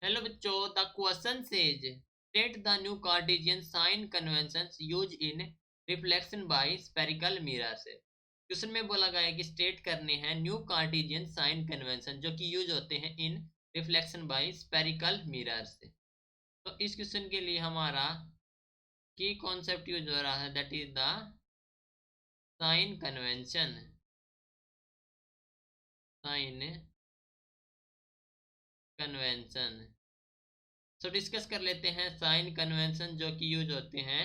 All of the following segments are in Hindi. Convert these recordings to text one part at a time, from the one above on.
हेलो बच्चों, the question says state the new Cartesian sign conventions use in reflection by spherical mirrors. Question में बोला गया है कि स्टेट करने हैं न्यू कार्टेशियन साइन कन्वेंशन जो कि यूज होते हैं इन रिफ्लेक्शन बाय स्फेरिकल मिरर्स। तो इस क्वेश्चन के लिए हमारा की कॉन्सेप्ट यूज हो रहा है, that is the sign convention. Sign convention so discuss कर लेते हैं साइन कन्वेंशन जो कि यूज होते हैं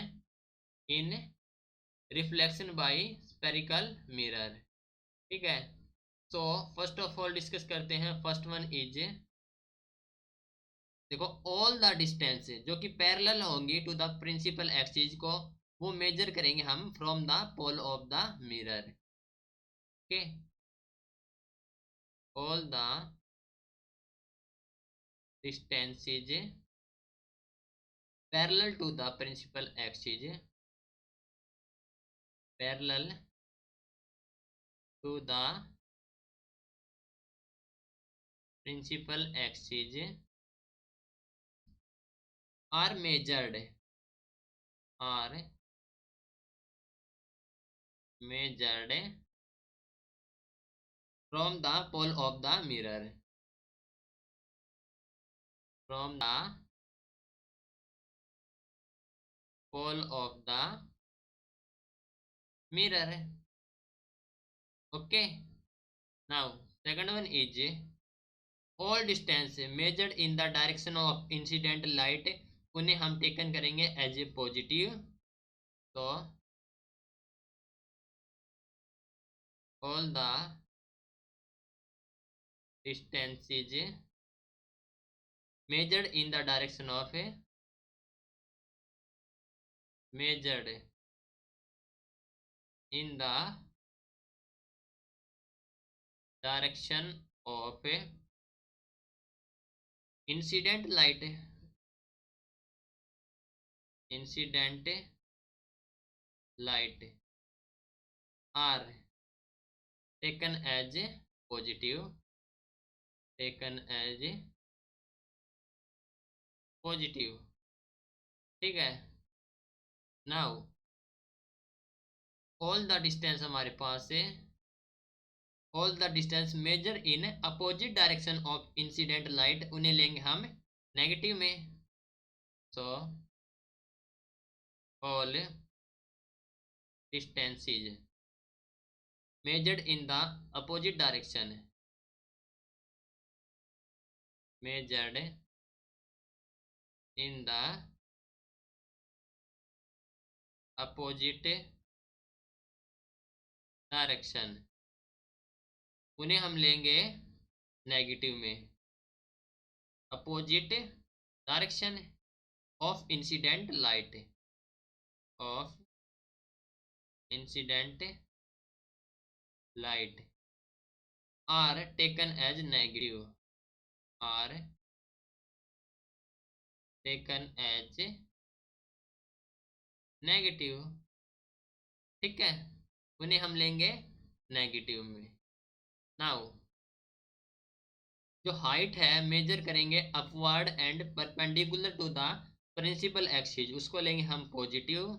इन रिफ्लेक्शन बाय स्फेरिकल मिरर। ठीक है। So first of all discuss करते हैं। फर्स्ट वन इज, देखो, ऑल द डिस्टेंस जो कि पैरेलल होंगी टू द प्रिंसिपल एक्सिस को वो मेजर करेंगे हम from the pole of the mirror. Okay, all the distances parallel to the principal axis, parallel to the principal axis are measured, are measured from the pole of the mirror, from the pole of the mirror. Okay, now second one is, all distance measured in the direction of incident light उन्हें हम टेकन करेंगे एज ए पॉजिटिव। तो all the distances measured in the direction of, measured in the direction of incident light, incident light are taken as positive, taken as positive। ठीक है। नाउ ऑल द डिस्टेंस हमारे पास है, all the distance measure in opposite direction of incident light उन्हें लेंगे हम नेगेटिव में। So all distances measured in the opposite direction, measured in the opposite direction उन्हें हम लेंगे नेगेटिव में। Opposite direction of incident light, of incident light are taken as negative, are taken as negative. ठीक है, उन्हें हम लेंगे नेगेटिव में। नाउ जो हाइट है मेजर करेंगे upward and perpendicular to the principal axis, उसको लेंगे हम positive.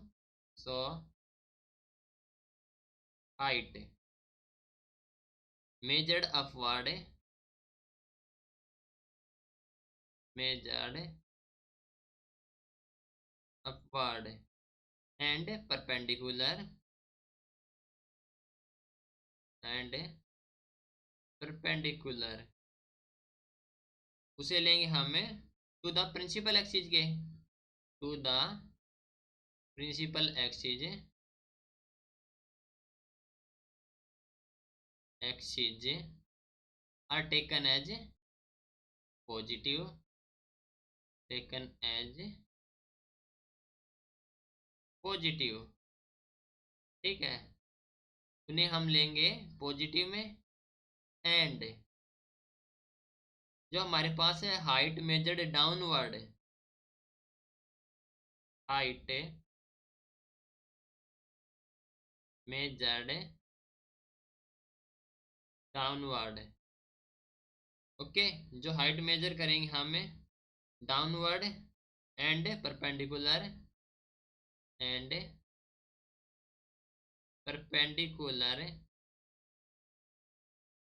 So height measured upward, measured upward and perpendicular, and perpendicular उसे लेंगे हमें टू द प्रिंसिपल एक्सिस के, to the principal axis, axis are taken as positive, taken as positive. ठीक है, उन्हें हम लेंगे पॉजिटिव में। एंड जो हमारे पास है height measured downward, height measured downward. Okay, जो हाइट मेजर करेंगे हमें downward and perpendicular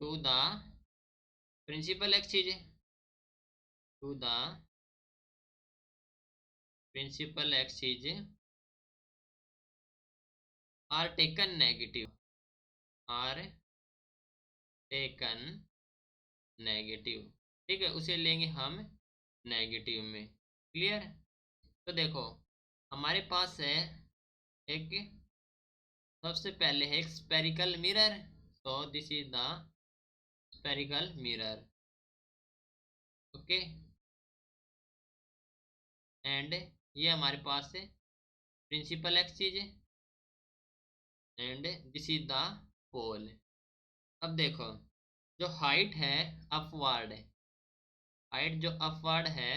to the principal axis, to the principal axis are taken negative, are taken negative. ठीक है, उसे लेंगे हम नेगेटिव में। क्लियर? तो देखो हमारे पास है एक, सबसे पहले है एक स्पेरिकल मिरर, तो this is the spherical mirror. Okay, and ये हमारे पास है principal axis and this is the pole. अब देखो जो हाइट है अपवर्ड, हाइट जो अपवर्ड है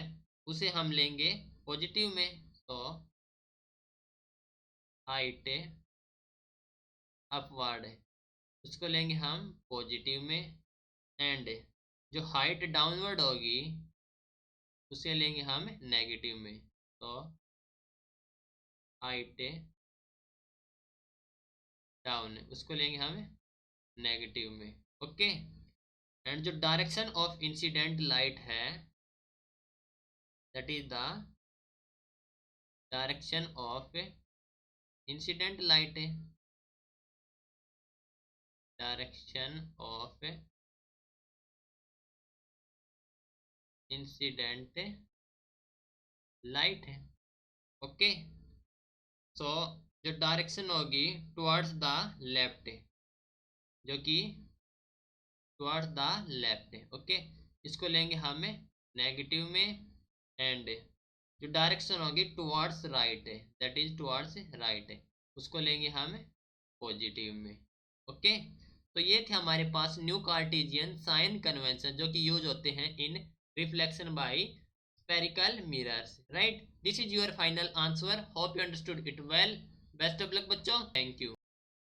उसे हम लेंगे पॉजिटिव में, तो हाइट अपवर्ड है उसको लेंगे हम पॉजिटिव में, एंड जो हाइट डाउनवर्ड होगी उसे लेंगे हम नेगेटिव में, तो हाइट डाउन उसको लेंगे हम नेगेटिव में। ओके, एंड जो डायरेक्शन ऑफ इंसिडेंट लाइट है that is the direction of incident light, direction of incident light है। ओके, सो जो डायरेक्शन होगी टुवर्ड्स द लेफ्ट, जो कि टुवर्ड्स द लेफ्ट है। ओके, इसको लेंगे हम नेगेटिव में, एंड जो डायरेक्शन होगी टुवर्ड्स राइट है दैट इज टुवर्ड्स राइट है उसको लेंगे हम पॉजिटिव में। ओके, तो ये थे हमारे पास न्यू कार्टेशियन साइन कन्वेंशन जो कि यूज होते हैं इन reflection by spherical mirrors. Right, this is your final answer, hope you understood it well. Best of luck बच्चों, थैंक यू।